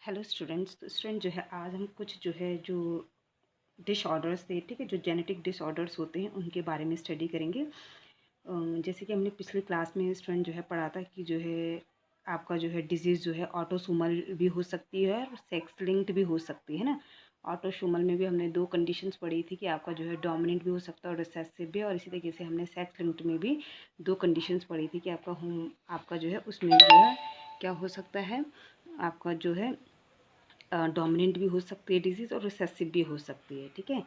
Hello students. तो student जो है आज हम कुछ जो डिसऑर्डर्स थे, ठीक है, जो जेनेटिक डिसऑर्डर्स होते हैं उनके बारे में स्टडी करेंगे। जैसे कि हमने पिछली क्लास में स्टूडेंट जो है पढ़ा था कि जो है आपका जो है डिजीज़ जो है ऑटोसोमल भी हो सकती है और सेक्स लिंक्ड भी हो सकती है ना। ऑटोसोमल में भी हमने दो कंडीशंस पढ़ी थी कि आपका जो है डोमिनेंट भी हो सकता है और रिसेसिव भी, और इसी तरीके से हमने सेक्स लिंक्ड में भी दो कंडीशंस पढ़ी थी कि आपका जो है उसमें जो है क्या हो सकता है, आपका जो है डोमिनेंट भी हो सकती है डिजीज़ और रिसेसिव भी हो सकती है। ठीक है,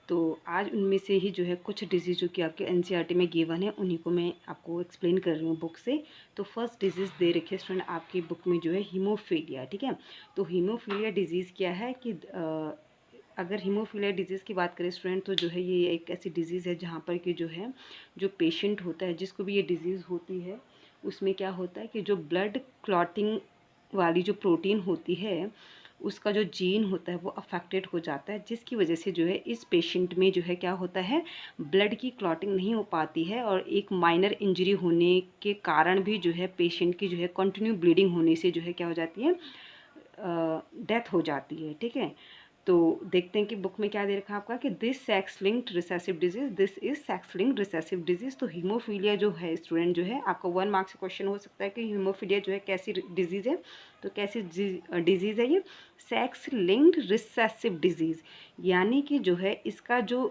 तो आज उनमें से ही जो है कुछ डिजीज़ जो कि आपके एनसीईआरटी में गिवन है उन्हीं को मैं आपको एक्सप्लेन कर रही हूँ बुक से। तो फर्स्ट डिजीज़ दे रखी है स्टूडेंट आपकी बुक में जो है हीमोफीलिया। ठीक है, तो हीमोफीलिया डिजीज़ क्या है कि अगर हीमोफीलिया डिजीज़ की बात करें स्टूडेंट, तो जो है ये एक ऐसी डिजीज़ है जहाँ पर कि जो है जो पेशेंट होता है जिसको भी ये डिजीज़ होती है उसमें क्या होता है कि जो ब्लड क्लॉटिंग वाली जो प्रोटीन होती है उसका जो जीन होता है वो अफेक्टेड हो जाता है, जिसकी वजह से जो है इस पेशेंट में जो है क्या होता है, ब्लड की क्लॉटिंग नहीं हो पाती है और एक माइनर इंजरी होने के कारण भी जो है पेशेंट की जो है कंटिन्यू ब्लीडिंग होने से जो है क्या हो जाती है, डेथ हो जाती है। ठीक है, तो देखते हैं कि बुक में क्या दे रखा है आपका कि this sex linked recessive disease, this is sex linked recessive disease. तो हीमोफीलिया जो है स्टूडेंट जो है आपका 1 मार्क्स क्वेश्चन हो सकता है कि हीमोफीलिया जो है कैसी डिजीज है। तो कैसी डिजीज है ये, सेक्स लिंक्ड रिसेसिव डिजीज, यानी कि जो है इसका जो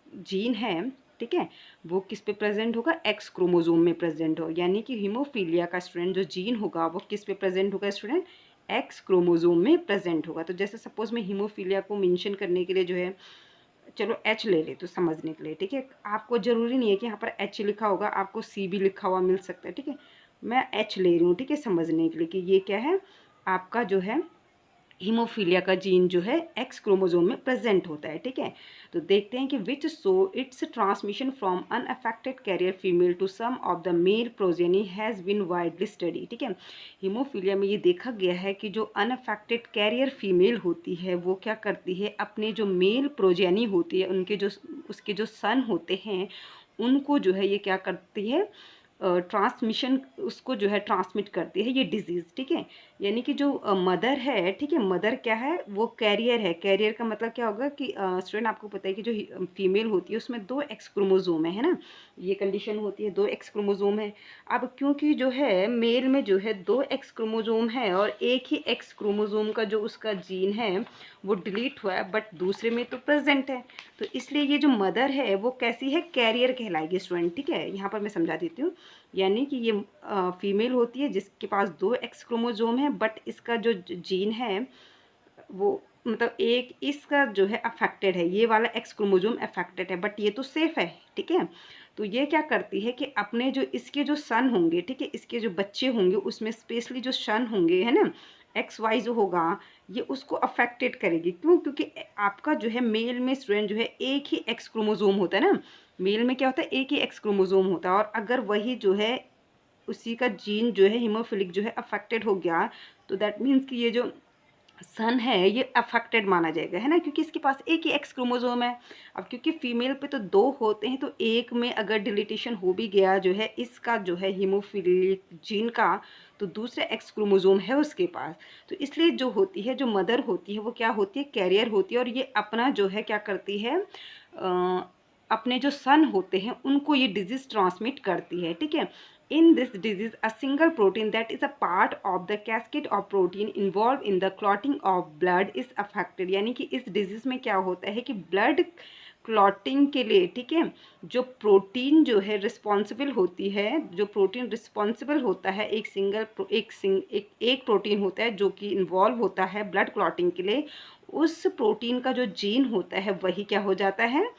जीन है, ठीक है, वो किस पे प्रेजेंट होगा, एक्स क्रोमोजोम में प्रेजेंट हो, यानी कि हीमोफीलिया का स्टूडेंट जो जीन होगा वो किस पे प्रेजेंट होगा स्टूडेंट, एक्स क्रोमोजोम में प्रेजेंट होगा। तो जैसे सपोज मैं हीमोफीलिया को मेंशन करने के लिए जो है चलो एच ले ले तो समझने के लिए, ठीक है, आपको जरूरी नहीं है कि यहाँ पर एच लिखा होगा, आपको सी भी लिखा हुआ मिल सकता है। ठीक है, मैं एच ले रही हूँ, ठीक है, समझने के लिए कि ये क्या है, आपका जो है हीमोफीलिया का जीन जो है एक्स क्रोमोसोम में प्रेजेंट होता है। ठीक है, तो देखते हैं कि which so it's transmission from unaffected carrier female to some of the male progeny has been widely study. ठीक है, हीमोफीलिया में ये देखा गया है कि जो अनअफेक्टेड कैरियर फीमेल होती है वो क्या करती है, अपने जो मेल प्रोजेनी होती है उनके जो उसके जो सन होते हैं उनको जो है ये क्या करती है, ट्रांसमिशन उसको जो है ट्रांसमिट करती है ये डिजीज़। ठीक है, यानी कि जो मदर है, ठीक है, मदर क्या है, वो कैरियर है। कैरियर का मतलब क्या होगा कि स्टूडेंट आपको पता है कि जो फीमेल होती है उसमें 2 एक्स क्रोमोसोम है ना, ये कंडीशन होती है, 2 एक्स क्रोमोसोम है। अब क्योंकि जो है मेल में जो है 2 एक्स क्रोमोसोम है और एक ही एक्स क्रोमोसोम का जो उसका जीन है वो डिलीट हुआ है बट दूसरे में तो प्रेजेंट है, तो इसलिए ये जो मदर है वो कैसी है, कैरियर कहलाएगी स्टूडेंट। ठीक है, यहाँ पर मैं समझा देती हूँ, यानी कि ये फीमेल होती है जिसके पास 2 एक्स क्रोमोसोम है बट इसका जो जीन है वो मतलब एक इसका जो है अफेक्टेड है, ये वाला एक्स क्रोमोसोम अफेक्टेड है बट ये तो सेफ है। ठीक है, तो ये क्या करती है कि अपने जो इसके जो सन होंगे, ठीक है, इसके जो बच्चे होंगे उसमें स्पेशली जो सन होंगे है ना, एक्स वाई जो होगा ये उसको अफेक्टेड करेगी। क्यों, क्योंकि आपका जो है मेल में स्टूडेंट जो है एक ही एक्स क्रोमोसोम होता है ना, मेल में क्या होता है, एक ही एक्स क्रोमोसोम होता है, और अगर वही जो है उसी का जीन जो है हीमोफिलिक जो है अफेक्टेड हो गया तो दैट मीन्स कि ये जो सन है ये अफेक्टेड माना जाएगा, है ना, क्योंकि इसके पास एक ही एक्स क्रोमोसोम है। अब क्योंकि फीमेल पे तो 2 होते हैं तो एक में अगर डिलीटेशन हो भी गया जो है इसका जो है हीमोफिलिक जीन का, तो दूसरे एक्स क्रोमोसोम है उसके पास, तो इसलिए जो होती है, जो मदर होती है वो क्या होती है, कैरियर होती है, और ये अपना जो है क्या करती है, अपने जो सन होते हैं उनको ये डिजीज ट्रांसमिट करती है। ठीक है, in this disease a single protein that is a part of the cascade of protein involved in the clotting of blood is affected। यानी कि इस डिजीज में क्या होता है कि ब्लड क्लॉटिंग के लिए, ठीक है, जो प्रोटीन जो है रिस्पॉन्सिबल होती है, जो प्रोटीन रिस्पॉन्सिबल होता है एक प्रोटीन होता है जो कि इन्वॉल्व होता है ब्लड क्लॉटिंग के लिए, उस प्रोटीन का जो जीन होता है वही क्या हो जाता है,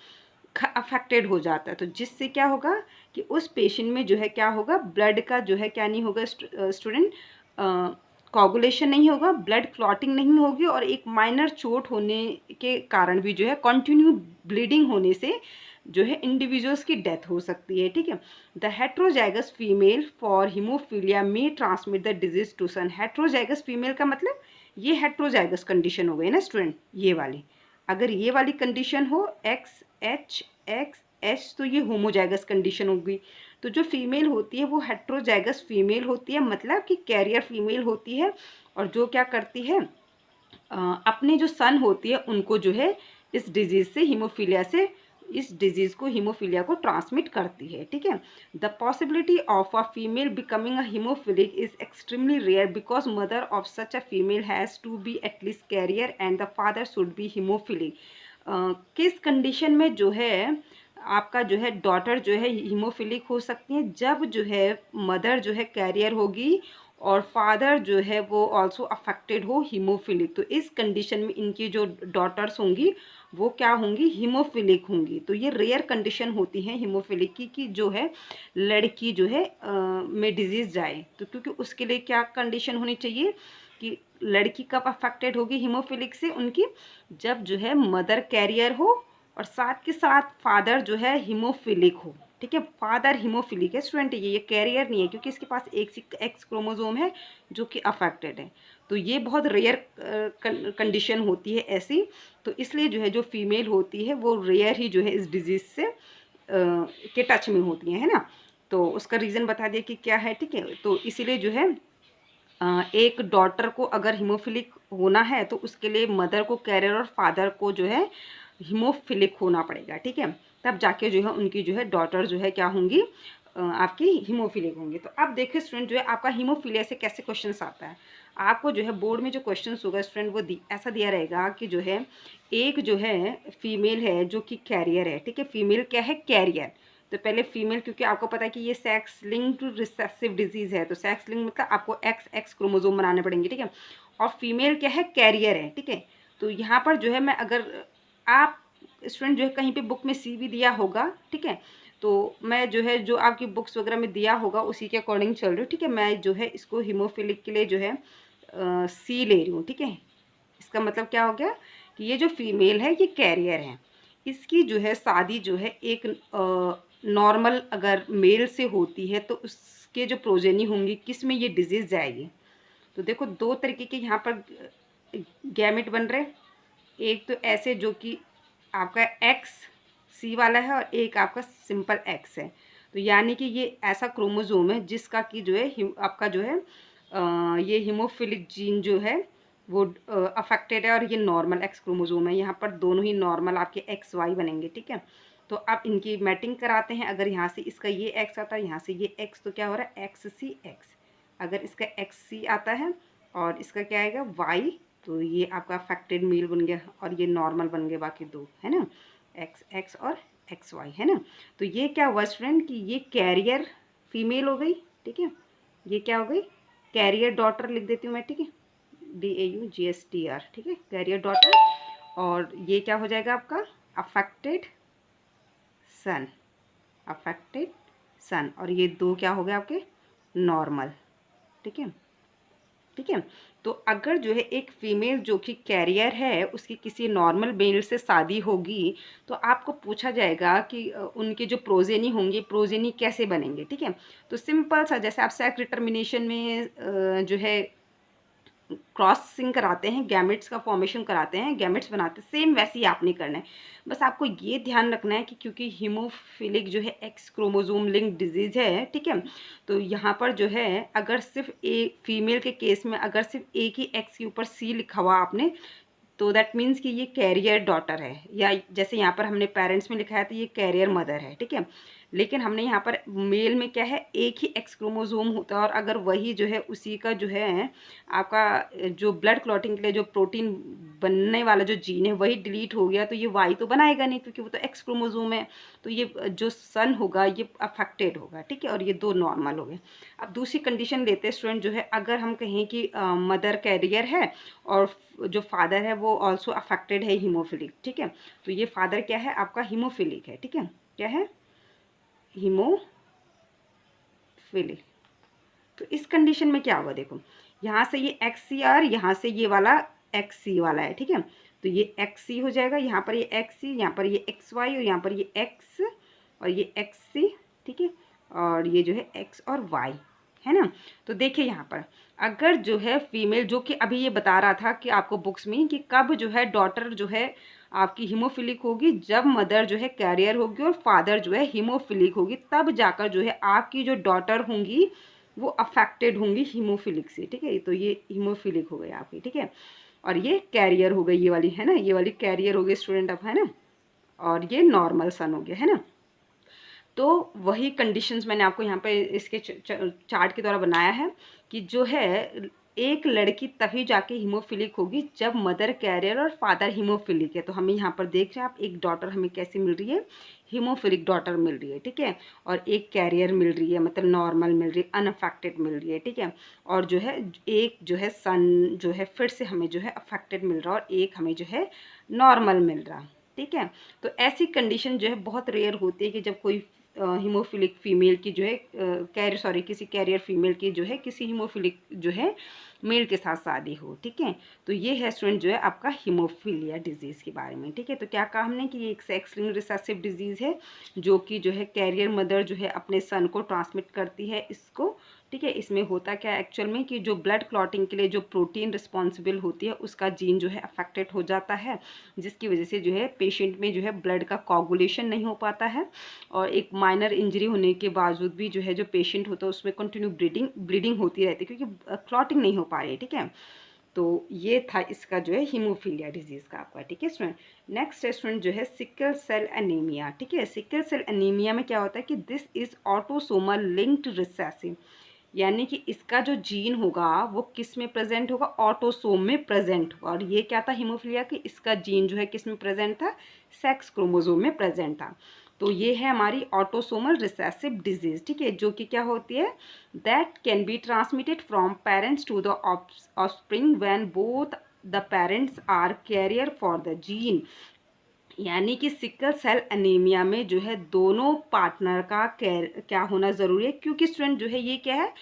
अफेक्टेड हो जाता है। तो जिससे क्या होगा कि उस पेशेंट में जो है क्या होगा, ब्लड का जो है क्या नहीं होगा स्टूडेंट, कोगुलेशन नहीं होगा, ब्लड क्लॉटिंग नहीं होगी, और एक माइनर चोट होने के कारण भी जो है कंटिन्यू ब्लीडिंग होने से जो है इंडिविजुअल्स की डेथ हो सकती है। ठीक है, the heterozygous female for haemophilia में transmit the disease to son. Heterozygous female का मतलब ये हेट्रोजाइगस कंडीशन हो गई ना स्टूडेंट, ये वाली, अगर ये वाली कंडीशन हो एक्स एच एक्स एच तो ये होमोजाइगस कंडीशन होगी। तो जो फीमेल होती है वो हेट्रोजाइगस फीमेल होती है, मतलब कि कैरियर फीमेल होती है, और जो क्या करती है अपने जो सन होती है उनको जो है इस डिजीज़ से, हीमोफीलिया से, इस डिजीज़ को, हीमोफीलिया को ट्रांसमिट करती है। ठीक है, the possibility of a female becoming a haemophilic is extremely rare because mother of such a female has to be at least carrier and the father should be haemophilic. किस condition में जो है आपका जो है डॉटर जो है हीमोफिलिक हो सकती है? जब जो है मदर जो है कैरियर होगी और फादर जो है वो ऑल्सो अफेक्टेड हो हीमोफिलिक। तो इस कंडीशन में इनकी जो डॉटर्स होंगी वो क्या होंगी? हीमोफिलिक होंगी। तो ये रेयर कंडीशन होती है हीमोफिलिक की कि जो है लड़की जो है में डिजीज़ जाए। तो क्योंकि उसके लिए क्या कंडीशन होनी चाहिए कि लड़की कब अफेक्टेड होगी हीमोफिलिक से? उनकी जब जो है मदर कैरियर हो और साथ के साथ फादर जो है हीमोफिलिक हो। ठीक है, फादर हीमोफिलिक है स्टूडेंट, ये कैरियर नहीं है क्योंकि इसके पास एक एक्स क्रोमोसोम है जो कि अफेक्टेड है। तो ये बहुत रेयर कंडीशन होती है ऐसी, तो इसलिए जो है जो फीमेल होती है वो रेयर ही जो है इस डिजीज़ से के टच में होती है ना। तो उसका रीज़न बता दिया कि क्या है। ठीक है, तो इसीलिए जो है एक डॉटर को अगर हीमोफिलिक होना है तो उसके लिए मदर को कैरियर और फादर को जो है हीमोफिलिक होना पड़ेगा। ठीक है, तब जाके जो है उनकी जो है डॉटर जो है क्या होंगी? आपकी हीमोफिलिक होंगी। तो अब देखिए स्टूडेंट, जो है आपका हीमोफिलिया से कैसे क्वेश्चन आता है। आपको जो है बोर्ड में जो क्वेश्चन होगा स्टूडेंट वो ऐसा दिया रहेगा कि जो है एक जो है फीमेल है जो कि कैरियर है। ठीक है, फीमेल क्या है? कैरियर। तो पहले फीमेल, क्योंकि आपको पता है कि ये सेक्स लिंक्ड रिसेसिव डिजीज़ है, तो सेक्स लिंक मतलब आपको एक्स क्रोमोसोम बनाने पड़ेंगे। ठीक है, और फीमेल क्या है? कैरियर है। ठीक है, तो यहाँ पर जो है मैं अगर आप स्टूडेंट जो है कहीं पे बुक में सी भी दिया होगा। ठीक है, तो मैं जो है जो आपकी बुक्स वगैरह में दिया होगा उसी के अकॉर्डिंग चल रही हूँ। ठीक है, मैं जो है इसको हीमोफिलिक के लिए जो है सी ले रही हूँ। ठीक है, इसका मतलब क्या हो गया कि ये जो फीमेल है ये कैरियर है, इसकी जो है शादी जो है एक नॉर्मल अगर मेल से होती है तो उसके जो प्रोजेनी होंगी किस में ये डिजीज़ जाएगी। तो देखो दो तरीके के यहाँ पर गैमेट बन रहे। एक तो ऐसे जो कि आपका एक्स सी वाला है और एक आपका सिंपल एक्स है। तो यानी कि ये ऐसा क्रोमोसोम है जिसका कि जो है आपका जो है ये हीमोफिलिक जीन जो है वो अफेक्टेड है और ये नॉर्मल एक्स क्रोमोसोम है। यहाँ पर दोनों ही नॉर्मल आपके एक्स वाई बनेंगे। ठीक है, तो अब इनकी मैटिंग कराते हैं। अगर यहाँ से इसका ये एक्स आता है, यहाँ से ये एक्स, तो क्या हो रहा है? एक्स सी एक्स। अगर इसका एक्स सी आता है और इसका क्या आएगा? वाई, तो ये आपका अफेक्टेड मेल बन गया और ये नॉर्मल बन गए बाकी दो, है ना, एक्स एक्स और एक्स वाई, है ना। तो ये क्या हुआ स्टूडेंट कि ये कैरियर फीमेल हो गई। ठीक है, ये क्या हो गई? कैरियर डॉटर लिख देती हूँ मैं। ठीक है, DAUGSTR। ठीक है, कैरियर डॉटर। और ये क्या हो जाएगा आपका? अफेक्टेड सन, अफेक्टेड सन। और ये दो क्या हो गए आपके? नॉर्मल। ठीक है, ठीक है। तो अगर जो है एक फीमेल जो कि कैरियर है उसकी किसी नॉर्मल मेल से शादी होगी तो आपको पूछा जाएगा कि उनके जो प्रोजेनी होंगे, प्रोजेनी कैसे बनेंगे। ठीक है, तो सिंपल सा, जैसे आप सेक्स डिटर्मिनेशन में जो है क्रॉसिंग कराते हैं, गैमेट्स का फॉर्मेशन कराते हैं, गैमेट्स बनाते हैं, सेम वैसे ही आपने करना है। बस आपको ये ध्यान रखना है कि क्योंकि हीमोफिलिक जो है एक्स क्रोमोसोम लिंक डिजीज़ है। ठीक है, तो यहाँ पर जो है अगर सिर्फ एक फीमेल के केस में अगर सिर्फ एक ही एक्स के ऊपर सी लिखा हुआ आपने, तो दैट मीन्स कि ये कैरियर डॉटर है, या जैसे यहाँ पर हमने पेरेंट्स में लिखा है तो ये कैरियर मदर है। ठीक है, लेकिन हमने यहाँ पर मेल में क्या है? एक ही एक्स क्रोमोसोम होता है और अगर वही जो है उसी का जो है आपका जो ब्लड क्लॉटिंग के लिए जो प्रोटीन बनने वाला जो जीन है वही डिलीट हो गया तो ये वाई तो बनाएगा नहीं क्योंकि वो तो एक्स क्रोमोसोम है। तो ये जो सन होगा ये अफेक्टेड होगा। ठीक है, और ये दो नॉर्मल हो गए। अब दूसरी कंडीशन लेते हैं स्टूडेंट, जो है अगर हम कहें कि मदर कैरियर है और जो फादर है वो ऑल्सो अफेक्टेड है हीमोफिलिक। ठीक है, तो ये फादर क्या है? आपका हीमोफिलिक है। ठीक है, क्या है? हीमोफिलिक। तो इस कंडीशन में क्या होगा? देखो यहाँ से ये XCR, यहाँ से ये वाला XC वाला है। ठीक है, तो ये XC हो जाएगा, यहाँ पर ये XC, यहाँ पर ये XY और यहाँ पर ये X और ये XC। ठीक है, और ये जो है X और Y, है ना। तो देखिए यहाँ पर अगर जो है फीमेल, जो कि अभी ये बता रहा था कि आपको बुक्स में कि कब जो है डॉटर जो है आपकी हीमोफिलिक होगी जब मदर जो है कैरियर होगी और फादर जो है हीमोफिलिक होगी, तब जाकर जो है आपकी जो डॉटर होंगी वो अफेक्टेड होंगी हीमोफिलिक से, ठीक है। तो ये हीमोफिलिक हो गई आपकी, ठीक है। और ये कैरियर हो गई, ये वाली है ना, ये वाली कैरियर हो गई स्टूडेंट अब, है ना। और ये नॉर्मल सन हो गया, है ना। तो वही कंडीशंस मैंने आपको यहाँ पे इसके चार्ट के द्वारा बनाया है कि जो है एक लड़की तभी जाके हीमोफिलिक होगी जब मदर कैरियर और फादर हीमोफिलिक है। तो हमें यहाँ पर देख रहे हैं आप, एक डॉटर हमें कैसी मिल रही है, हीमोफिलिक डॉटर मिल रही है, ठीक है। और एक कैरियर मिल रही है, मतलब नॉर्मल मिल रही है, अनअफेक्टेड मिल रही है, ठीक है। और जो है एक जो है सन जो है फिर से हमें जो है अफेक्टेड मिल रहा है, और एक हमें जो है नॉर्मल मिल रहा, ठीक है। तो ऐसी कंडीशन जो है बहुत रेयर होती है कि जब कोई हीमोफिलिक फीमेल की जो है किसी कैरियर फीमेल की जो है किसी हीमोफिलिक जो है मेल के साथ शादी हो, ठीक है। तो ये है स्टूडेंट जो है आपका हीमोफीलिया डिजीज़ के बारे में, ठीक है। तो क्या कहा हमने कि ये एक सेक्स लिंक्ड रिसेसिव डिजीज़ है जो कि जो है कैरियर मदर जो है अपने सन को ट्रांसमिट करती है इसको, ठीक है। इसमें होता क्या है एक्चुअल में कि जो ब्लड क्लॉटिंग के लिए जो प्रोटीन रिस्पॉन्सिबल होती है उसका जीन जो है अफेक्टेड हो जाता है, जिसकी वजह से जो है पेशेंट में जो है ब्लड का कोगुलेशन नहीं हो पाता है, और एक माइनर इंजरी होने के बावजूद भी जो है जो पेशेंट होता है उसमें कंटिन्यू ब्लीडिंग होती रहती है क्योंकि क्लॉटिंग नहीं हो पा रही है, ठीक है। तो ये था इसका जो है हीमोफीलिया डिजीज़ का आपका, ठीक है स्टूडेंट। नेक्स्ट है स्टूडेंट जो है सिकल सेल एनीमिया, ठीक है। सिकल सेल एनीमिया में क्या होता है कि this is autosomal linked recessive, यानी कि इसका जो जीन होगा वो किस में प्रेजेंट होगा, ऑटोसोम में प्रेजेंट होगा। और ये क्या था हीमोफीलिया कि इसका जीन जो है किस में प्रेजेंट था, सेक्स क्रोमोसोम में प्रेजेंट था। तो ये है हमारी ऑटोसोमल रिसेसिव डिजीज, ठीक है, जो कि क्या होती है, that can be transmitted from parents to the offspring when both the parents are carrier for the gene. यानी कि सिकल सेल एनीमिया में जो है दोनों पार्टनर का क्या होना ज़रूरी है, क्योंकि स्टूडेंट जो है ये क्या है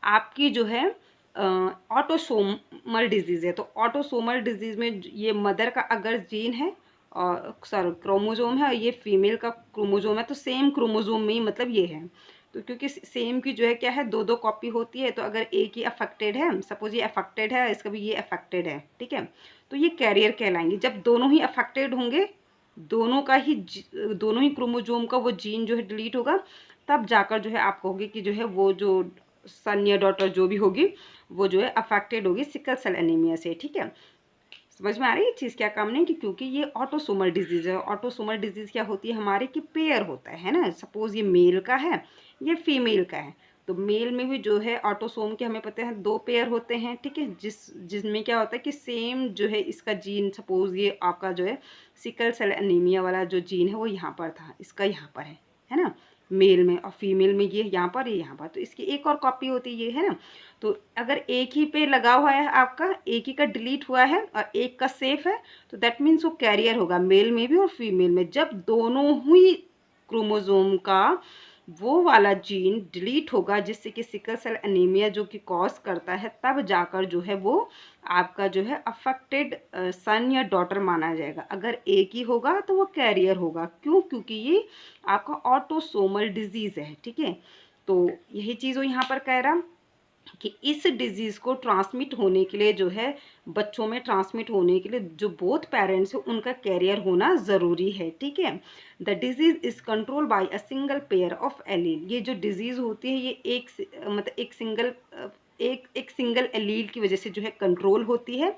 आपकी जो है ऑटोसोमल डिजीज़ है। तो ऑटोसोमल डिजीज़ में ये मदर का अगर जीन है और क्रोमोजोम है और ये फीमेल का क्रोमोजोम है, तो सेम क्रोमोजोम में ही मतलब ये है। तो क्योंकि सेम की जो है क्या है दो दो कॉपी होती है, तो अगर एक ही अफेक्टेड है, सपोज ये अफेक्टेड है, इसका भी ये अफेक्टेड है, ठीक है, तो ये कैरियर कहलाएंगे। जब दोनों ही अफेक्टेड होंगे, दोनों ही क्रोमोजोम का वो जीन जो है डिलीट होगा, तब जाकर जो है आप कहोगे कि जो है वो जो सन या डॉटर जो भी होगी वो जो है अफेक्टेड होगी सिकल सेल एनीमिया से, ठीक है। समझ में आ रही है चीज़ क्या काम नहीं, कि क्योंकि ये ऑटोसोमल डिजीज़ है। ऑटोसोमल डिजीज़ क्या होती है हमारे कि पेयर होता है ना, सपोज ये मेल का है ये फीमेल का है, तो मेल में भी जो है ऑटोसोम के हमें पता है 2 पेयर होते हैं, ठीक है, जिसमें क्या होता है कि सेम जो है इसका जीन, सपोज ये आपका जो है सिकल सेल एनीमिया वाला जो जीन है वो यहाँ पर था, इसका यहाँ पर है ना, मेल में, और फीमेल में ये यहाँ पर, ये यहाँ पर, तो इसकी एक और कॉपी होती है ये, है ना। तो अगर एक ही पे लगा हुआ है आपका, एक ही का डिलीट हुआ है और एक का सेफ है, तो दैट मीन्स वो कैरियर होगा मेल में भी और फीमेल में। जब दोनों ही क्रोमोसोम का वो वाला जीन डिलीट होगा जिससे कि सिकल सेल एनीमिया जो कि कॉज करता है, तब जाकर जो है वो आपका जो है अफेक्टेड सन या डॉटर माना जाएगा। अगर एक ही होगा तो वो कैरियर होगा, क्यों, क्योंकि ये आपका ऑटोसोमल डिजीज़ है, ठीक है। तो यही चीज़ वो यहाँ पर कह रहा कि इस डिजीज़ को ट्रांसमिट होने के लिए जो है बच्चों में ट्रांसमिट होने के लिए जो बोथ पेरेंट्स हैं उनका कैरियर होना ज़रूरी है, ठीक है। The disease is control by a single pair of allele. ये जो डिजीज़ होती है ये मतलब एक सिंगल एलील की वजह से जो है कंट्रोल होती है।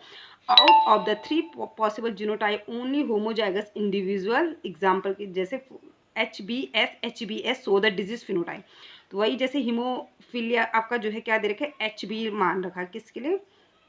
Out of the 3 possible genotype only homozygous individual, example की जैसे H B S so the disease phenotype. तो वही जैसे हीमोफीलिया आपका जो है क्या दे रखा है, एच बी मान रखा है किसके लिए,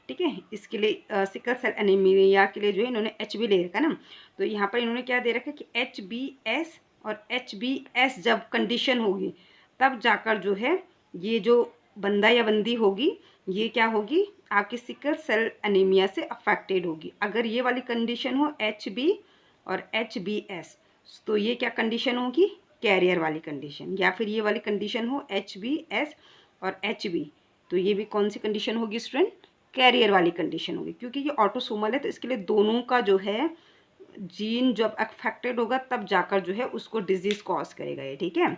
ठीक है, इसके लिए सिकल सेल एनीमिया के लिए जो है इन्होंने एच बी ले रखा है ना। तो यहाँ पर इन्होंने क्या दे रखा है कि एच और एच जब कंडीशन होगी तब जाकर जो है ये जो बंदा या बंदी होगी ये क्या होगी आपकी सिकल सेल एनीमिया से अफेक्टेड होगी। अगर ये वाली कंडीशन हो एच और एच तो ये क्या कंडीशन होगी, कैरियर वाली कंडीशन। या फिर ये वाली कंडीशन हो एच और एच, तो ये भी कौन सी कंडीशन होगी स्टूडेंट, कैरियर वाली कंडीशन होगी, क्योंकि ये ऑटोसोमल है तो इसके लिए दोनों का जो है जीन जब अफेक्टेड होगा तब जाकर जो है उसको डिजीज कॉज करेगा ये, ठीक है।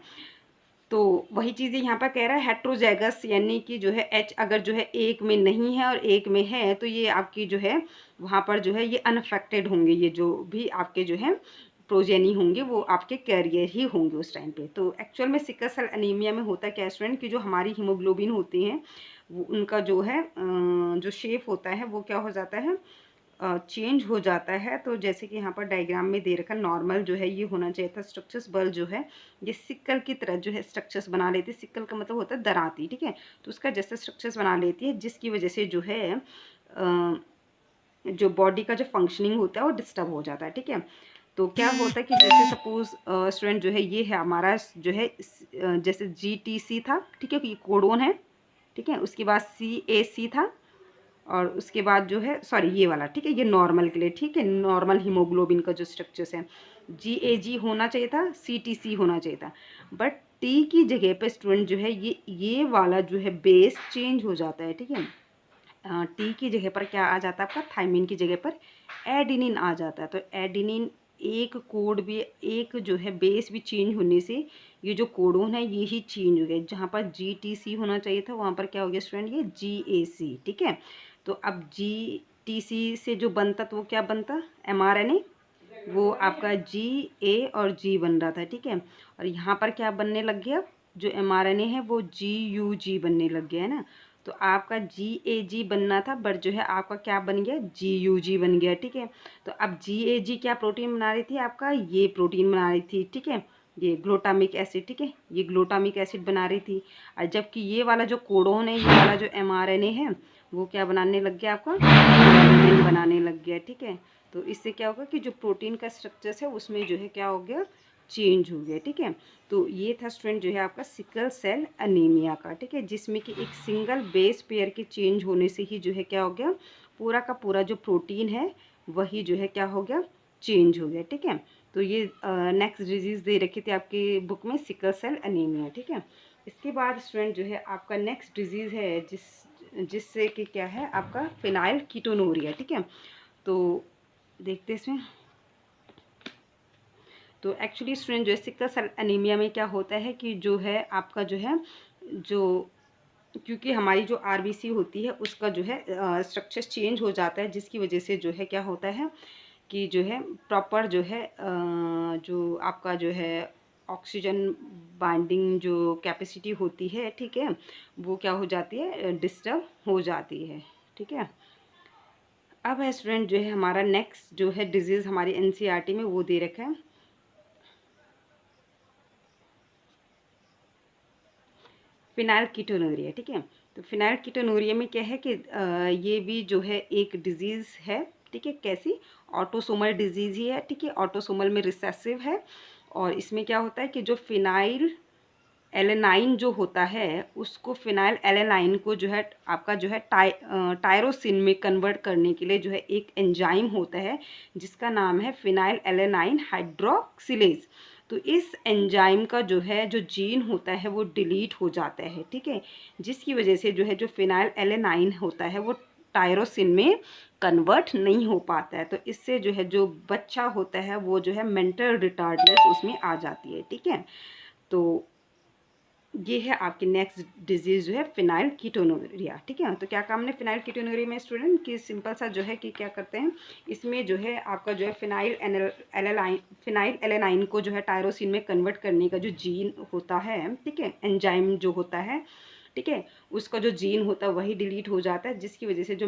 तो वही चीज़ें यहाँ पर कह रहा है हेट्रोजैगस, यानी कि जो है एच अगर जो है एक में नहीं है और एक में है तो ये आपकी जो है वहाँ पर जो है ये अनअफेक्टेड होंगे, ये जो भी आपके जो है प्रोजेनी होंगे वो आपके कैरियर ही होंगे उस टाइम पे। तो एक्चुअल में सिकल सेल एनीमिया में होता है क्या स्टूडेंट कि जो हमारी हीमोग्लोबिन होती हैं वो उनका जो है जो शेप होता है वो क्या हो जाता है, चेंज हो जाता है। तो जैसे कि यहाँ पर डायग्राम में दे रखा नॉर्मल जो है ये होना चाहिए था स्ट्रक्चर्स, बल जो है ये सिक्कल की तरह जो है स्ट्रक्चर्स बना लेती है। सिक्कल का मतलब होता है दराती, ठीक है। तो उसका जैसे स्ट्रक्चर्स बना लेती है जिसकी वजह से जो है जो बॉडी का जो फंक्शनिंग होता है वो डिस्टर्ब हो जाता है, ठीक है। तो क्या होता है कि जैसे सपोज स्टूडेंट जो है ये है हमारा जो है जैसे GTC था, ठीक है, ये कोडोन है, ठीक है। उसके बाद CAC था और उसके बाद जो है सॉरी ये वाला, ठीक है, ये नॉर्मल के लिए, ठीक है, नॉर्मल हीमोग्लोबिन का जो स्ट्रक्चर्स है GAG होना चाहिए था, CTC होना चाहिए था। बट टी की जगह पे स्टूडेंट जो है ये वाला जो है बेस चेंज हो जाता है, ठीक है। टी की जगह पर क्या आ जाता है आपका, थायमिन की जगह पर एडिनिन आ जाता है। तो एडिनिन एक कोड भी, एक जो है बेस भी चेंज होने से ये जो कोडोन है ये ही चेंज हो गया। जहाँ पर GTC होना चाहिए था वहाँ पर क्या हो गया स्टूडेंट, ये GAC, ठीक है। तो अब GTC से जो बनता तो वो क्या बनता, mRNA, वो आपका GA और G बन रहा था, ठीक है। और यहाँ पर क्या बनने लग गया, जो mRNA है वो GUG बनने लग गया है ना। तो आपका GAG बनना था बट जो है आपका क्या बन गया, GUG बन गया, ठीक है। तो अब GAG क्या प्रोटीन बना रही थी, आपका ये प्रोटीन बना रही थी, ठीक है, ये ग्लूटामिक एसिड, ठीक है, ये ग्लूटामिक एसिड बना रही थी। और जबकि ये वाला जो कोडोन है, ये वाला जो mRNA है वो क्या बनाने लग गया, आपका एडेनिन बनाने लग गया, ठीक है। तो इससे क्या होगा कि जो प्रोटीन का स्ट्रक्चर्स है उसमें जो है क्या हो गया, चेंज हो गया, ठीक है। तो ये था स्टूडेंट जो है आपका सिकल सेल अनीमिया का, ठीक है, जिसमें कि एक सिंगल बेस पेयर के चेंज होने से ही जो है क्या हो गया, पूरा का पूरा जो प्रोटीन है वही जो है क्या हो गया, चेंज हो गया, ठीक है। तो ये नेक्स्ट डिजीज़ दे रखी थी आपकी बुक में, सिकल सेल अनीमिया, ठीक है। इसके बाद स्टूडेंट जो है आपका नेक्स्ट डिजीज़ है जिससे कि क्या है आपका फिनाइल कीटोनूरिया, ठीक है। तो देखते हैं इसमें। तो एक्चुअली स्टूडेंट जो है सिकल सेल एनीमिया में क्या होता है कि जो है आपका जो है जो क्योंकि हमारी जो आरबीसी होती है उसका जो है स्ट्रक्चर चेंज हो जाता है, जिसकी वजह से जो है क्या होता है कि जो है प्रॉपर जो है जो आपका जो है ऑक्सीजन बाइंडिंग जो कैपेसिटी होती है, ठीक है, वो क्या हो जाती है, डिस्टर्ब हो जाती है, ठीक है। अब है स्टूडेंट जो है हमारा नेक्स्ट जो है डिजीज़ हमारी एनसीईआरटी में वो दे रखा है फिनाइल कीटोनूरिया, ठीक है। तो फिनाइल कीटोनूरिया में क्या है कि ये भी जो है एक डिजीज़ है, ठीक है, कैसी, ऑटोसोमल डिजीज़ ही है, ठीक है, ऑटोसोमल में रिसेसिव है। और इसमें क्या होता है कि जो फिनाइल एलेनाइन जो होता है उसको फिनाइल एलेनाइन को जो है आपका जो है टायरोसिन में कन्वर्ट करने के लिए जो है एक एंजाइम होता है जिसका नाम है फिनाइल एलेनाइन हाइड्रोक्सिलेज। तो इस एंजाइम का जो है जो जीन होता है वो डिलीट हो जाता है, ठीक है, जिसकी वजह से जो है जो फिनाइल एलेनाइन होता है वो टायरोसिन में कन्वर्ट नहीं हो पाता है। तो इससे जो है जो बच्चा होता है वो जो है मेंटल रिटार्डनेस उसमें आ जाती है, ठीक है। तो ये है आपकी नेक्स्ट डिजीज़ जो है फिनाइल कीटोनूरिया, ठीक है। तो क्या काम है फिनाइल कीटोनूरिया में स्टूडेंट कि सिंपल सा जो है कि क्या करते हैं इसमें जो है आपका जो है फिनाइल एलेनाइन को जो है टायरोसिन में कन्वर्ट करने का जो जीन होता है, ठीक है, एंजाइम जो होता है, ठीक है, उसका जो जीन होता है वही डिलीट हो जाता है, जिसकी वजह से जो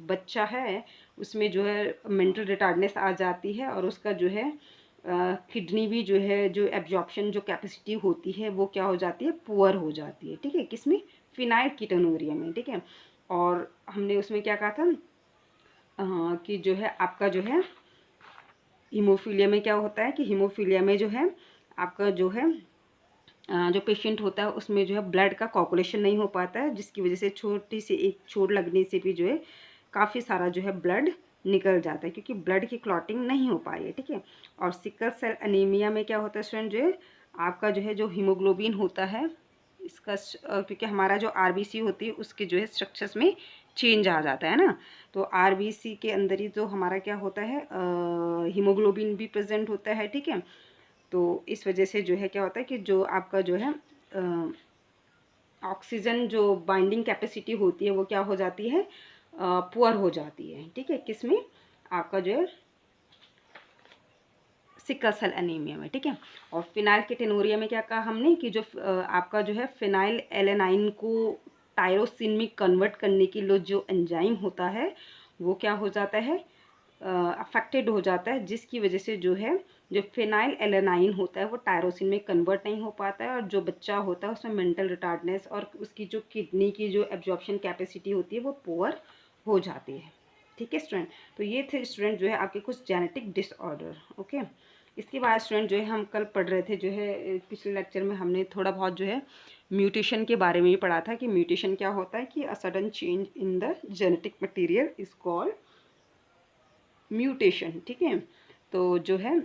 बच्चा है उसमें जो है मेंटल रिटार्डनेस आ जाती है और उसका जो है किडनी भी जो है जो एब्जॉर्प्शन जो कैपेसिटी होती है वो क्या हो जाती है, पुअर हो जाती है, ठीक है, किसमें, फिनाइल कीटोनूरिया में, ठीक है। और हमने उसमें क्या कहा था कि जो है आपका जो है हीमोफीलिया में क्या होता है कि हीमोफीलिया में जो है आपका जो है जो पेशेंट होता है उसमें जो है ब्लड का कोगुलेशन नहीं हो पाता है, जिसकी वजह से छोटी सी एक चोट लगने से भी जो है काफ़ी सारा जो है ब्लड निकल जाता है क्योंकि ब्लड की क्लॉटिंग नहीं हो पा रही है, ठीक है। और सिकल सेल अनीमिया में क्या होता है स्टूडेंट जो है आपका जो है जो हीमोग्लोबिन होता है इसका क्योंकि हमारा जो आरबीसी होती है उसके जो है स्ट्रक्चर्स में चेंज आ जाता है ना। तो आरबीसी के अंदर ही तो हमारा क्या होता है हीमोग्लोबिन भी प्रेजेंट होता है, ठीक है। तो इस वजह से जो है क्या होता है कि जो आपका जो है ऑक्सीजन जो बाइंडिंग कैपेसिटी होती है वो क्या हो जाती है, पुअर हो जाती है। ठीक है, किसमें, आपका जो है सिकल सेल एनीमिया में। ठीक है, और फिनाइल कीटोनुरिया में क्या कहा हमने कि जो आपका जो है फिनाइल एलेनाइन को टायरोसिन में कन्वर्ट करने के लिए जो एंजाइम होता है वो क्या हो जाता है, अफेक्टेड हो जाता है, जिसकी वजह से जो है जो फिनाइल एलेनाइन होता है वो टायरोसिन में कन्वर्ट नहीं हो पाता है, और जो बच्चा होता है उसमें मेंटल रिटार्डनेस और उसकी जो किडनी की जो एब्जॉर्प्शन कैपेसिटी होती है वो पुअर हो जाती है। ठीक है स्टूडेंट, तो ये थे स्टूडेंट जो है आपके कुछ जेनेटिक डिसऑर्डर। ओके, इसके बाद स्टूडेंट जो है हम कल पढ़ रहे थे, जो है पिछले लेक्चर में हमने थोड़ा बहुत जो है म्यूटेशन के बारे में ही पढ़ा था कि म्यूटेशन क्या होता है, कि a sudden change in the genetic material is called mutation. ठीक है, तो जो है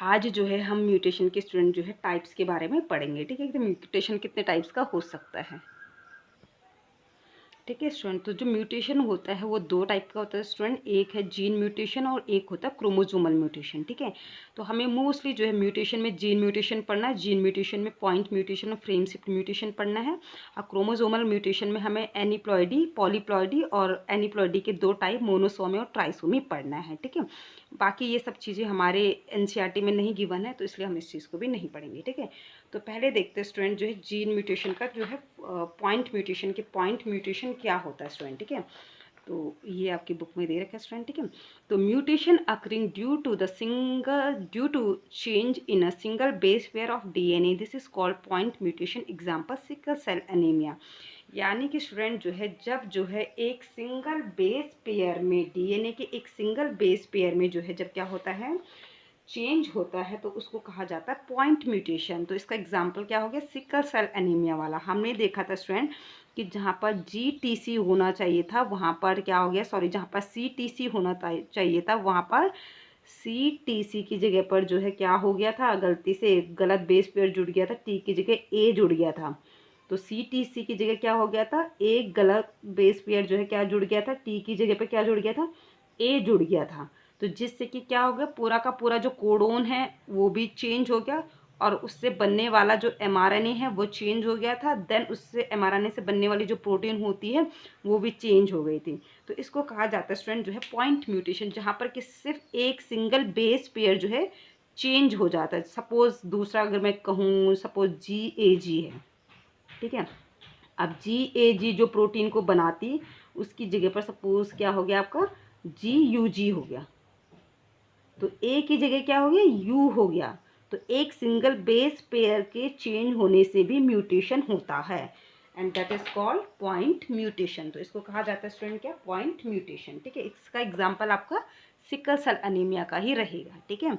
आज जो है हम म्यूटेशन के स्टूडेंट जो है टाइप्स के बारे में पढ़ेंगे। ठीक है, तो म्यूटेशन कितने टाइप्स का हो सकता है। ठीक है स्टूडेंट, तो जो म्यूटेशन होता है वो दो टाइप का होता है स्टूडेंट, एक है जीन म्यूटेशन और एक होता है क्रोमोसोमल म्यूटेशन। ठीक है, तो हमें मोस्टली जो है म्यूटेशन में जीन म्यूटेशन पढ़ना है, जीन म्यूटेशन में पॉइंट म्यूटेशन और फ्रेम शिफ्ट म्यूटेशन पढ़ना है, और क्रोमोसोमल म्यूटेशन में हमें एनीप्लॉइडी, पॉलीप्लॉइडी और एनीप्लॉइडी के दो टाइप मोनोसोमी और ट्राइसोमी पढ़ना है। ठीक है, बाकी ये सब चीज़ें हमारे एनसीईआरटी में नहीं गिवन है, तो इसलिए हम इस चीज़ को भी नहीं पढ़ेंगे। ठीक है, तो पहले देखते हैं स्टूडेंट जो है जीन म्यूटेशन का जो है पॉइंट म्यूटेशन के पॉइंट म्यूटेशन क्या होता है स्टूडेंट। ठीक है, तो ये आपकी बुक में दे रखा है स्टूडेंट। ठीक है, तो mutation occurring due to change in a single base pair of DNA, this is called point mutation. Example sickle cell anaemia. यानी कि स्टूडेंट जो है जब जो है एक सिंगल बेस पेयर में डीएनए के एक सिंगल बेस पेयर में जो है जब क्या होता है, चेंज होता है, तो उसको कहा जाता है पॉइंट म्यूटेशन। तो इसका एग्जांपल क्या हो गया, सिकल सेल एनीमिया वाला। हमने देखा था स्टूडेंट कि जहाँ पर जीटीसी होना चाहिए था वहाँ पर क्या हो गया, सॉरी, जहाँ पर सीटीसी होना चाहिए था वहाँ पर सीटीसी की जगह पर जो है क्या हो गया था, गलती से गलत बेस पेयर जुड़ गया था, टी की जगह ए जुड़ गया था। तो सीटीसी की जगह क्या हो गया था, एक गलत बेस पेयर जो है क्या जुड़ गया था, टी की जगह पे क्या जुड़ गया था, ए जुड़ गया था। तो जिससे कि क्या हो गया, पूरा का पूरा जो कोडोन है वो भी चेंज हो गया, और उससे बनने वाला जो एमआरएनए है वो चेंज हो गया था। देन उससे एमआरएनए से बनने वाली जो प्रोटीन होती है वो भी चेंज हो गई थी। तो इसको कहा जाता है स्टूडेंट जो है पॉइंट म्यूटेशन, जहाँ पर कि सिर्फ एक सिंगल बेस पेयर जो है चेंज हो जाता है। सपोज दूसरा अगर मैं कहूँ, सपोज GAG है। ठीक है, अब GAG जो प्रोटीन को बनाती, उसकी जगह पर सपोज क्या हो गया आपका, GUG हो गया। तो ए की जगह क्या हो गया, यू हो गया। तो एक सिंगल बेस पेयर के चेंज होने से भी म्यूटेशन होता है, and that is called point mutation. तो इसको कहा जाता है स्टूडेंट क्या, पॉइंट म्यूटेशन। ठीक है, इसका एग्जांपल आपका सिकल सेल एनीमिया का ही रहेगा। ठीक है,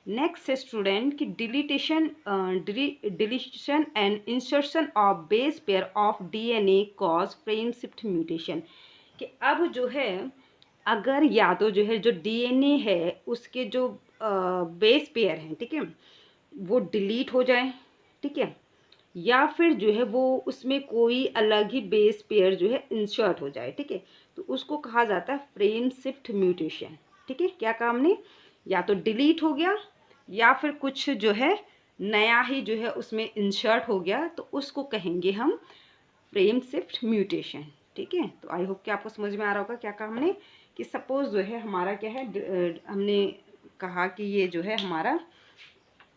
नेक्स्ट है स्टूडेंट की deletion and insertion of base pair of DNA cause frame shift mutation. कि अब जो है अगर या तो जो है जो डीएनए है उसके जो बेस पेयर हैं, ठीक है, वो डिलीट हो जाए, ठीक है, या फिर जो है वो उसमें कोई अलग ही बेस पेयर जो है इंसर्ट हो जाए। ठीक है, तो उसको कहा जाता है फ्रेम शिफ्ट म्यूटेशन। ठीक है, क्या काम ने, या तो डिलीट हो गया या फिर कुछ जो है नया ही जो है उसमें इंसर्ट हो गया, तो उसको कहेंगे हम फ्रेम शिफ्ट म्यूटेशन। ठीक है, तो आई होप कि आपको समझ में आ रहा होगा क्या कहा हमने, कि सपोज जो है हमारा क्या है, हमने कहा कि ये जो है हमारा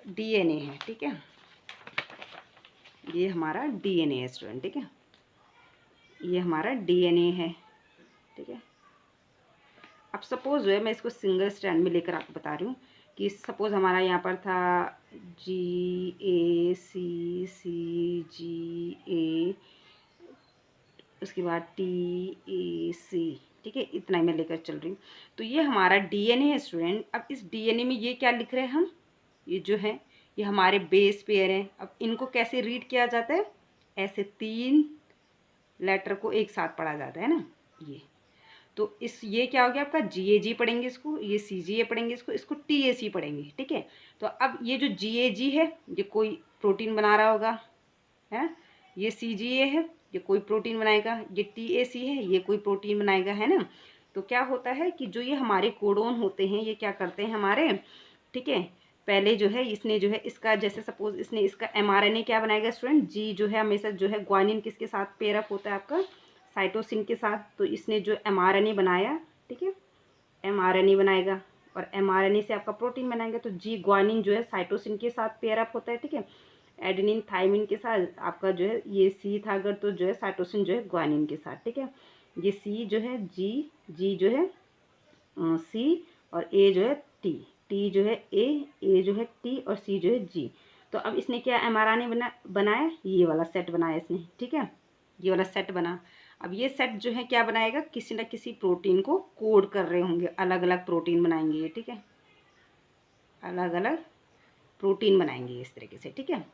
डीएनए है। ठीक है, ये हमारा डीएनए है स्टूडेंट। ठीक है, ये हमारा डीएनए है। ठीक है, अब सपोज जो है मैं इसको सिंगल स्ट्रैंड में लेकर आपको बता रही हूँ कि सपोज हमारा यहाँ पर था GACCGA, उसके बाद TAC। ठीक है, इतना ही मैं लेकर चल रही हूँ। तो ये हमारा डीएनए है स्टूडेंट। अब इस डीएनए में ये क्या लिख रहे हैं हम, ये जो है ये हमारे बेस पेयर हैं। अब इनको कैसे रीड किया जाता है, ऐसे 3 लेटर को एक साथ पढ़ा जाता है ना, ये। तो इस ये क्या हो गया आपका, GAG पढ़ेंगे इसको, ये CGA पढ़ेंगे इसको, इसको TAC पढ़ेंगे। ठीक है, तो अब ये जो GAG है ये कोई प्रोटीन बना रहा होगा, है, ये CGA है ये कोई प्रोटीन बनाएगा, ये TAC है ये कोई प्रोटीन बनाएगा, है ना। तो क्या होता है कि जो ये हमारे कोडोन होते हैं ये क्या करते हैं हमारे, ठीक है, पहले जो है इसने जो है इसका, जैसे सपोज इसने इसका mRNA क्या बनाएगा स्टूडेंट, जी जो है हमेशा जो है ग्वानिन किसके साथ पेयर अप होता है आपका, साइटोसिन के साथ। तो इसने जो mRNA बनाया, ठीक है, mRNA बनाएगा और mRNA से आपका प्रोटीन बनाएगा। तो जी ग्वानिन जो है साइटोसिन के साथ पेयर अप होता है, ठीक है, एडेनिन थाइमिन के साथ। आपका जो है ये सी था अगर, तो जो है साइटोसिन जो है ग्वानिन के साथ, ठीक है। ये सी जो है जी जो है सी, और ए जो है टी जो है ए जो है टी, और सी जो है जी। तो अब इसने क्या mRNA बनाया, ये वाला सेट बनाया इसने, ठीक है, ये वाला सेट बना। अब ये सेट जो है क्या बनाएगा, किसी न किसी प्रोटीन को कोड कर रहे होंगे, अलग अलग प्रोटीन बनाएंगे ये, ठीक है, अलग अलग प्रोटीन बनाएंगे इस तरीके से, ठीक है।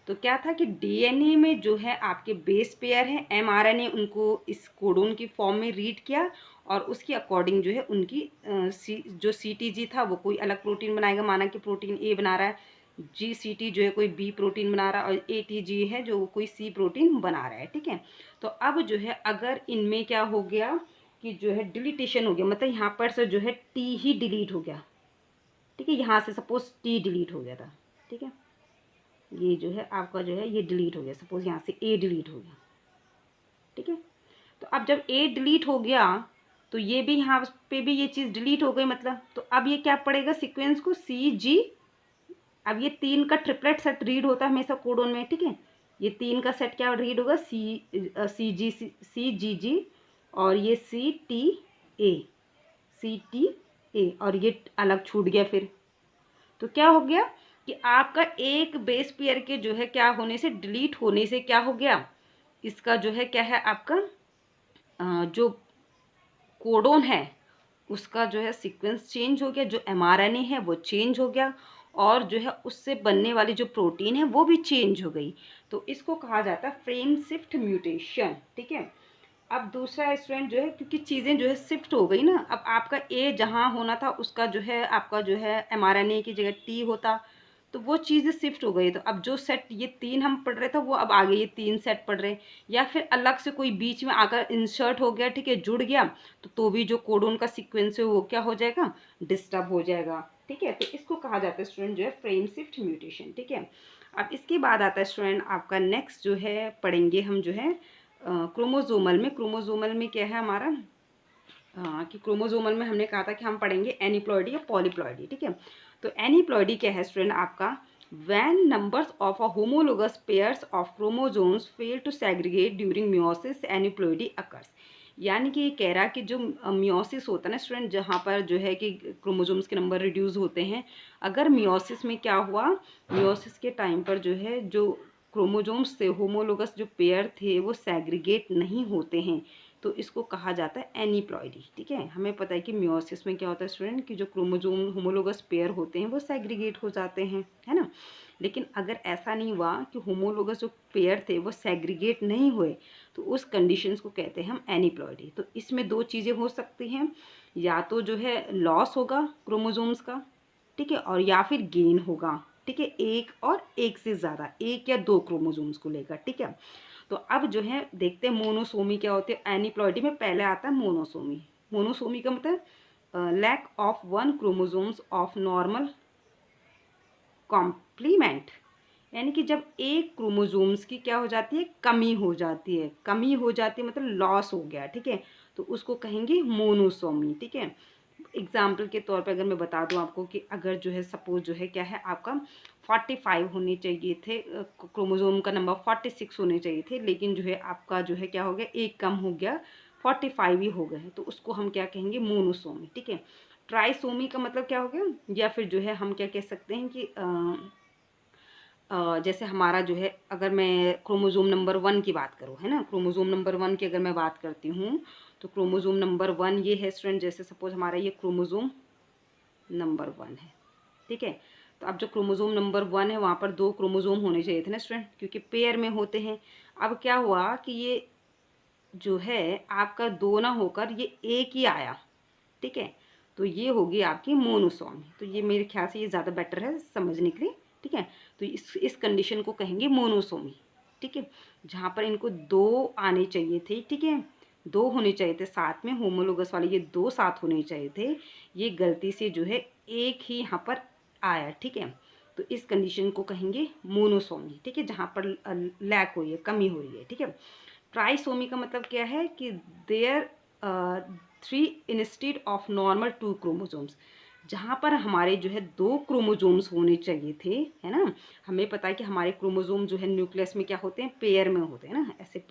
तो क्या था कि डीएनए में जो है आपके बेस पेयर है, एमआरएनए उनको इस कोडोन की फॉर्म में रीड किया और उसके अकॉर्डिंग जो है उनकी जो सीटीजी था वो कोई अलग प्रोटीन बनाएगा, माना कि प्रोटीन ए बना रहा है, जीसीटी जो है कोई बी प्रोटीन बना रहा है, और एटीजी है जो कोई सी प्रोटीन बना रहा है, ठीक है। तो अब जो है अगर इनमें क्या हो गया कि जो है डिलीटेशन हो गया, मतलब यहाँ पर से जो है टी ही डिलीट हो गया, ठीक है, यहाँ से सपोज टी डिलीट हो गया था, ठीक है, ये जो है आपका जो है ये डिलीट हो गया, सपोज यहाँ से ए डिलीट हो गया, ठीक है। तो अब जब ए डिलीट हो गया तो ये भी यहाँ पे भी ये चीज़ डिलीट हो गई, मतलब तो अब ये क्या पड़ेगा सीक्वेंस को, सी जी। अब ये 3 का ट्रिपलेट सेट रीड होता है हमेशा कोडोन में, ठीक है, ये 3 का सेट क्या रीड होगा, सी जी जी, और ये सी टी ए, और ये अलग छूट गया फिर। तो क्या हो गया कि आपका एक बेस पेयर के जो है क्या होने से, डिलीट होने से क्या हो गया, इसका जो है क्या है आपका जो कोडोन है उसका जो है सीक्वेंस चेंज हो गया, जो एमआरएनए है वो चेंज हो गया, और जो है उससे बनने वाली जो प्रोटीन है वो भी चेंज हो गई। तो इसको कहा जाता है फ्रेम शिफ्ट म्यूटेशन, ठीक है। अब दूसरा स्टूडेंट जो है, क्योंकि चीज़ें जो है शिफ्ट हो गई ना, अब आपका ए जहाँ होना था उसका जो है आपका जो है एमआरएनए की जगह टी होता, तो वो चीज़ें शिफ्ट हो गई। तो अब जो सेट ये 3 हम पढ़ रहे थे वो अब आगे ये 3 सेट पढ़ रहे, या फिर अलग से कोई बीच में आकर इंसर्ट हो गया, ठीक है, जुड़ गया, तो भी जो कोडोन का सीक्वेंस है वो क्या हो जाएगा, डिस्टर्ब हो जाएगा, ठीक है। तो इसको कहा जाता है स्टूडेंट जो है फ्रेम शिफ्ट म्यूटेशन, ठीक है। अब इसके बाद आता है स्टूडेंट आपका नेक्स्ट जो है पढ़ेंगे हम जो है क्रोमोजोमल में। क्रोमोजोमल में क्या है हमारा, कि क्रोमोजोमल में हमने कहा था कि हम पढ़ेंगे एनीप्लॉइडी या पॉलीप्लॉइडी, ठीक है। तो एनीप्लॉइडी क्या है स्टूडेंट आपका, when numbers of a homologous pairs of chromosomes fail to segregate during meiosis, aneuploidy occurs. यानी कि ये कह रहा है कि जो मियोसिस होता है ना स्टूडेंट, जहाँ पर जो है कि क्रोमोजोम्स के नंबर रिड्यूस होते हैं, अगर मियोसिस में क्या हुआ, मियोसिस के टाइम पर जो है जो क्रोमोजोम्स से होमोलोगस जो पेयर थे वो सेग्रीगेट नहीं होते हैं, तो इसको कहा जाता है एनीप्लॉइडी, ठीक है। हमें पता है कि मियोसिस में क्या होता है स्टूडेंट, कि जो क्रोमोजोम होमोलोगस पेयर होते हैं वो सेग्रीगेट हो जाते हैं, है ना। लेकिन अगर ऐसा नहीं हुआ कि होमोलोगस जो पेयर थे वो सेग्रीगेट नहीं हुए, तो उस कंडीशंस को कहते हैं हम एनीप्लॉइडी। तो इसमें 2 चीज़ें हो सकती हैं, या तो जो है लॉस होगा क्रोमोजोम्स का, ठीक है, और या फिर गेन होगा, ठीक है, एक और एक से ज़्यादा, 1 या 2 क्रोमोजोम्स को लेकर, ठीक है। तो अब जो है देखते हैं मोनोसोमी क्या होती है। एनीप्लॉइडी में पहले आता है मोनोसोमी। मोनोसोमी का मतलब lack of one chromosomes of normal complement, यानी कि जब एक क्रोमोजोम्स की क्या हो जाती है, कमी हो जाती है, कमी हो जाती है मतलब लॉस हो गया, ठीक है, तो उसको कहेंगे मोनोसोमी, ठीक है। एग्जाम्पल के तौर पे अगर मैं बता दूं आपको कि अगर जो है सपोज जो है क्या है आपका 45 होने चाहिए थे, क्रोमोजोम का नंबर 46 होने चाहिए थे, लेकिन जो है आपका जो है क्या हो गया, एक कम हो गया, 45 ही हो गए, तो उसको हम क्या कहेंगे, मोनोसोमी, ठीक है। ट्राइसोमी का मतलब क्या हो गया, या फिर जो है हम क्या कह सकते हैं कि जैसे हमारा जो है, अगर मैं क्रोमोजोम नंबर 1 की बात करूँ, है ना, क्रोमोजोम नंबर 1 की अगर मैं बात करती हूँ, तो क्रोमोजोम नंबर 1 ये है स्टूडेंट, जैसे सपोज हमारा ये क्रोमोजोम नंबर 1 है, ठीक है। तो अब जो क्रोमोजोम नंबर 1 है वहाँ पर 2 क्रोमोजोम होने चाहिए थे ना स्टूडेंट, क्योंकि पेयर में होते हैं। अब क्या हुआ कि ये जो है आपका 2 ना होकर ये एक ही आया, ठीक है, तो ये होगी आपकी मोनोसोमी। तो ये मेरे ख्याल से ये ज़्यादा बेटर है समझने के लिए, ठीक है। तो इस कंडीशन को कहेंगे मोनोसोमी, ठीक है, जहाँ पर इनको 2 आने चाहिए थे, ठीक है, 2 होने चाहिए थे साथ में, होमोलोगस वाले ये 2 साथ होने चाहिए थे, ये गलती से जो है एक ही यहाँ पर आया, ठीक है। तो इस कंडीशन को कहेंगे मोनोसोमी, ठीक है, जहाँ पर लैक हो रही है, कमी हो रही है, ठीक है। ट्राइसोमी का मतलब क्या है कि there 3 instead of normal 2 chromosomes, जहाँ पर हमारे जो है 2 क्रोमोसोम्स होने चाहिए थे, है ना। हमें पता है कि हमारे क्रोमोसोम जो है न्यूक्लियस में क्या होते हैं, पेयर में होते हैं ना, ऐसे